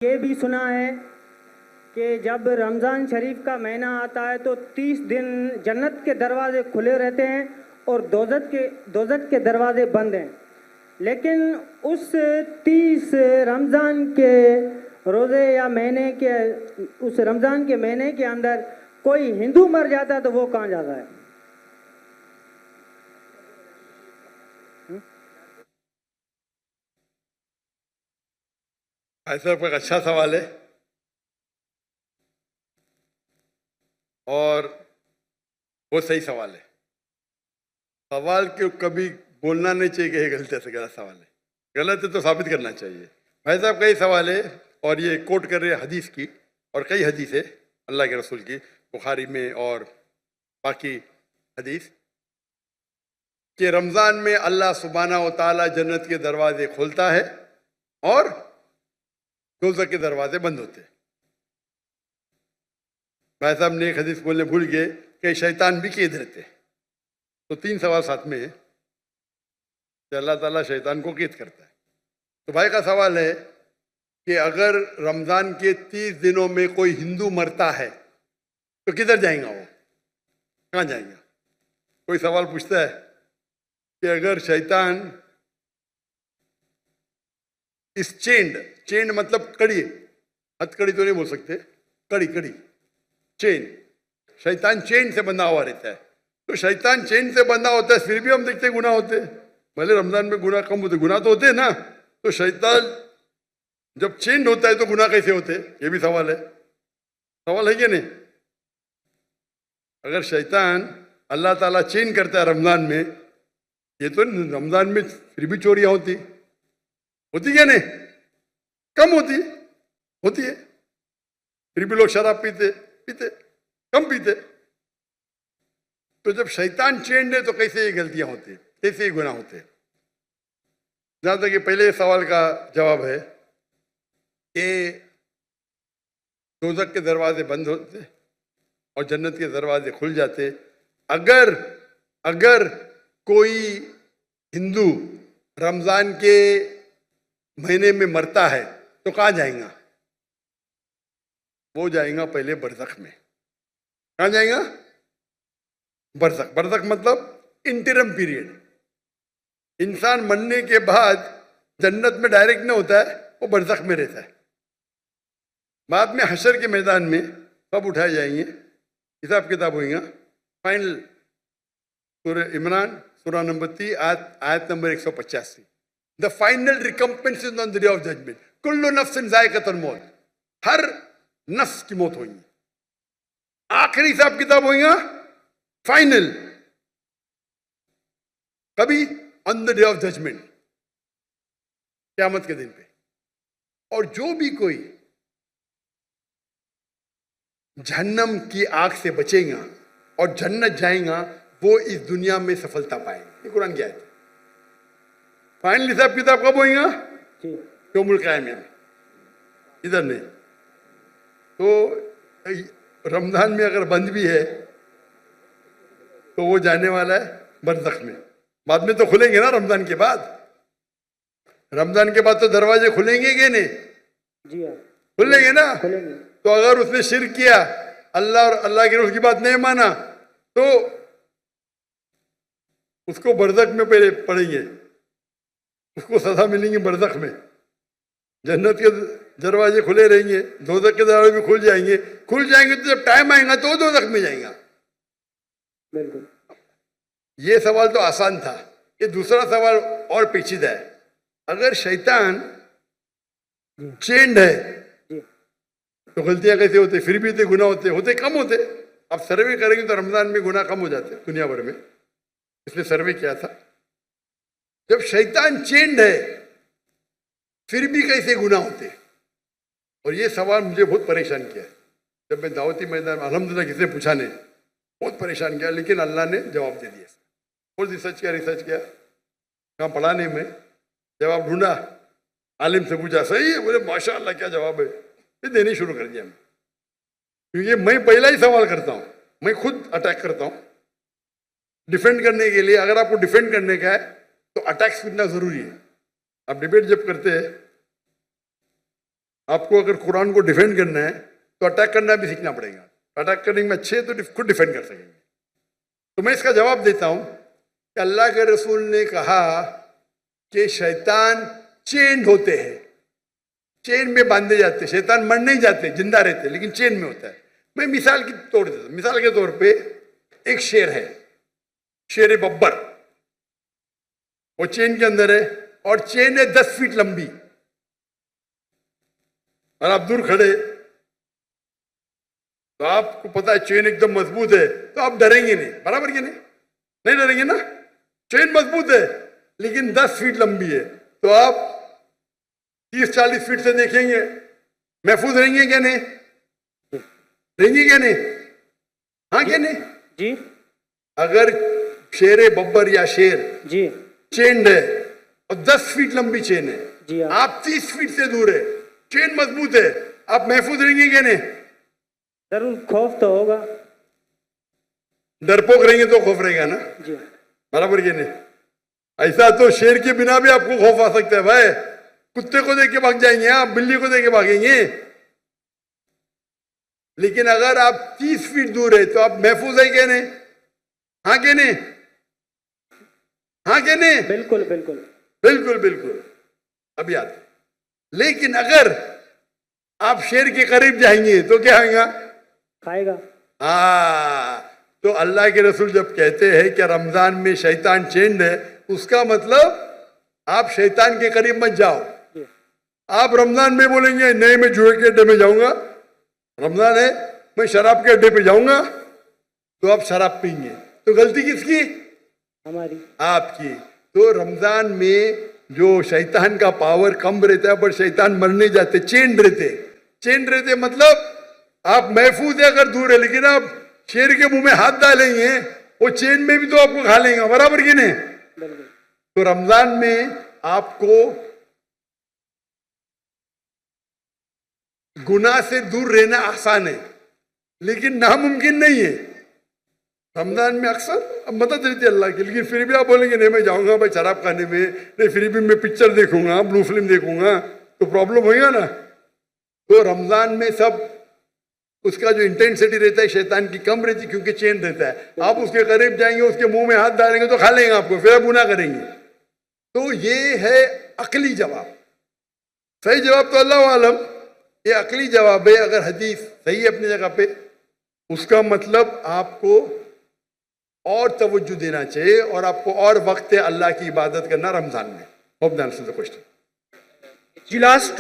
ये भी सुना है कि जब रमज़ान शरीफ का महीना आता है तो 30 दिन जन्नत के दरवाजे खुले रहते हैं और दोज़ख के दरवाजे बंद हैं। लेकिन उस 30 रमज़ान के रोज़े या महीने के उस रमज़ान के महीने के अंदर कोई हिंदू मर जाता है तो वो कहाँ जाता है? ऐसा एक अच्छा सवाल है और वो सही सवाल है। सवाल क्यों कभी बोलना नहीं चाहिए कि ये गलत है, गलत सवाल है। गलत है तो साबित करना चाहिए। भाई साहब कई सवाल है और ये कोट कर रहे हैं हदीस की, और कई हदीस है अल्लाह के रसूल की, बुखारी में और बाकी हदीस, कि रमज़ान में अल्लाह सुब्हानहू व तआला जन्नत के दरवाजे खोलता है और दोज़ख के दरवाजे बंद होते हैं। भाई साहब ने एक हदीस बोलने भूल गए कि शैतान भी कैद रहते। तो 3 सवाल साथ में है कि अल्लाह ताला शैतान को कैद करता है। तो भाई का सवाल है कि अगर रमज़ान के 30 दिनों में कोई हिंदू मरता है तो किधर जाएगा वो, कहाँ जाएगा? कोई सवाल पूछता है कि अगर शैतान इस चेंड मतलब कड़ी, हथकड़ी तो नहीं बोल सकते, कड़ी चेन, शैतान चेन से बंधा हुआ रहता है। तो शैतान चेन से बंधा होता है, फिर भी हम देखते हैं गुनाह होते हैं। भले रमजान में गुनाह कम होते, गुनाह तो होते हैं ना। तो शैतान जब चेंज होता है तो गुनाह कैसे होते हैं? ये भी सवाल है कि नहीं? अगर शैतान अल्लाह ताला चेंज करता है रमजान में, ये तो रमजान में फिर भी चोरियां होती क्या नहीं? कम होती है। फिर भी लोग शराब पीते कम पीते। तो जब शैतान चेंज है तो कैसे ये गलतियां होती है, कैसे ये गुनाह होते हैं? जहां तक ये पहले सवाल का जवाब है कि दोज़ख के दरवाजे बंद होते और जन्नत के दरवाजे खुल जाते। अगर कोई हिंदू रमजान के महीने में मरता है तो कहाँ जाएगा? वो जाएगा पहले बरज़ख में। कहाँ जाएगा? बरज़ख मतलब इंटरम पीरियड। इंसान मरने के बाद जन्नत में डायरेक्ट नहीं होता है, वो बरज़ख में रहता है। बाद में हशर के मैदान में सब उठाए जाएंगे, हिसाब किताब होगा। फाइनल सूरह इमरान सूरह नंबर 3 आयत number 185। The final recompense is on the day of judgement. कुल्लु नफ्सिन ज़ायक़तुल मौत। हर नफ्स की मौत होगी। आखिरी हिसाब किताब होगा फाइनल, कभी on the day of judgement, क़यामत के दिन पे। और जो भी कोई जहन्नम की आग से बचेगा और जन्नत जाएगा, वो इस दुनिया में सफलता पाएगा। ये कुरान की आयत है। फाइनल हिसाब किताब कब होगा? यौमुल क़यामा में, इधर नहीं। तो रमजान में अगर बंद भी है तो वो जाने वाला है बरज़ख में। बाद में तो खुलेंगे ना रमजान के बाद। रमजान के बाद तो दरवाजे खुलेंगे कि नहीं? जी हाँ, खुलेंगे ना। खुलेंगे। तो अगर उसने शिर्क किया, अल्लाह और अल्लाह की रसूल की बात नहीं माना, तो उसको बरज़ख में पहले पड़ेंगे, उसको सजा मिलेंगी बरज़ख में। जन्नत के दरवाजे खुले रहेंगे, दोज़ख के दरवाजे भी खुल जाएंगे तो जब टाइम आएगा तो दोज़ख में जाएगा। बिल्कुल। ये सवाल तो आसान था। ये दूसरा सवाल और पेचीदा है। अगर शैतान चेंड है तो गलतियां कैसे होते? फिर भी तो गुनाह होते कम होते। अब सर्वे करेंगे तो रमजान में गुनाह कम हो जाते दुनिया भर में। इसने सर्वे किया था, जब शैतान चेंड है फिर भी कैसे गुनाह होते? और ये सवाल मुझे बहुत परेशान किया। जब मैं दावती मैदान में अल्हम्दुलिल्लाह किसने पूछा नहीं, बहुत परेशान किया, लेकिन अल्लाह ने जवाब दे दिया। बहुत रिसर्च किया, कहाँ पढ़ा नहीं मैं, जवाब ढूंढा, आलिम से पूछा, सही है, बोले माशाअल्लाह क्या जवाब है। फिर देने शुरू कर दिया मैं, क्योंकि मैं पहला ही सवाल करता हूँ, मैं खुद अटैक करता हूँ डिफेंड करने के लिए। अगर आपको डिफेंड करने का है तो अटैक करना जरूरी है। आप डिबेट जब करते हैं, आपको अगर कुरान को डिफेंड करना है तो अटैक करना भी सीखना पड़ेगा। अटैक करने में अच्छे तो खुद डिफेंड कर सकेंगे। तो मैं इसका जवाब देता हूं कि अल्लाह के रसूल ने कहा कि शैतान चेन होते हैं, चेन में बांधे जाते। शैतान मर नहीं जाते, जिंदा रहते, लेकिन चेन में होता है। मैं मिसाल की तोड़ देता हूं। मिसाल के तौर पे एक शेर है, शेर बब्बर, वो चेन के अंदर है और चेन है 10 फीट लंबी, और आप दूर खड़े तो आपको पता है चेन एकदम मजबूत है, तो आप डरेंगे नहीं, बराबर कि नहीं? नहीं डरेंगे ना? चेन मजबूत है लेकिन 10 फीट लंबी है, तो आप 30-40 फीट से देखेंगे, महफूज रहेंगे क्या नहीं? रहेंगे क्या नहीं? हाँ क्या नहीं? जी। अगर शेर बब्बर या शेर जी चेन है और 10 फीट लंबी चेन है, जी हाँ। आप 30 फीट से दूर है, चेन मजबूत है, आप महफूज रहेंगे क्या नहीं? जरूर खौफ तो होगा। डरपोक रहेंगे तो खौफ रहेगा ना, जी बराबर कि नहीं? ऐसा तो शेर के बिना भी आपको खौफ आ सकता है भाई। कुत्ते को देख के भाग जाएंगे आप, बिल्ली को देख के भागेंगे, लेकिन अगर आप 30 फीट दूर है तो आप महफूज है क्या नहीं? हाँ क्या नहीं? हाँ क्या नहीं? बिल्कुल बिल्कुल बिल्कुल बिल्कुल। अब याद, लेकिन अगर आप शेर के करीब जाएंगे तो क्या होगा? खाएगा। तो अल्लाह के रसूल जब कहते हैं कि रमजान में शैतान चेंड है, उसका मतलब आप शैतान के करीब मत जाओ। आप रमजान में बोलेंगे नहीं मैं जुए के अड्डे में जाऊंगा, रमजान है मैं शराब के अड्डे पे जाऊंगा, तो आप शराब पीएंगे, तो गलती किसकी? हमारी, आपकी। तो रमजान में जो शैतान का पावर कम रहता है, पर शैतान मर नहीं जाते, चेंड रहते। चेंड रहते मतलब आप महफूज है अगर दूर है, लेकिन आप शेर के मुंह में हाथ डालेंगे वो चेन में भी तो आपको खा लेंगे, बराबर कि नहीं? तो रमजान में आपको गुनाह से दूर रहना आसान है, लेकिन नामुमकिन नहीं है। रमजान में अक्सर मदद रहती है अल्लाह की, लेकिन फिर भी आप बोलेंगे नहीं मैं जाऊंगा भाई शराब खाने में, नहीं फिर भी मैं पिक्चर देखूंगा, ब्लू फिल्म देखूंगा, तो प्रॉब्लम होगा ना। तो रमजान में सब उसका जो इंटेंसिटी रहता है शैतान की कम रहती, क्योंकि चेन रहता है। आप उसके करीब जाएंगे, उसके मुंह में हाथ डालेंगे तो खा लेंगे आपको, फिर आप गुनाह करेंगे। तो ये है अकली जवाब। सही जवाब तो अल्लाह आलम, ये अकली जवाब है। अगर हदीस सही है अपनी जगह पे, उसका मतलब आपको और तवज्जो देना चाहिए और आपको और वक्त है अल्लाह की इबादत करना रमजान में। Hope that answers the question. जी लास्ट 2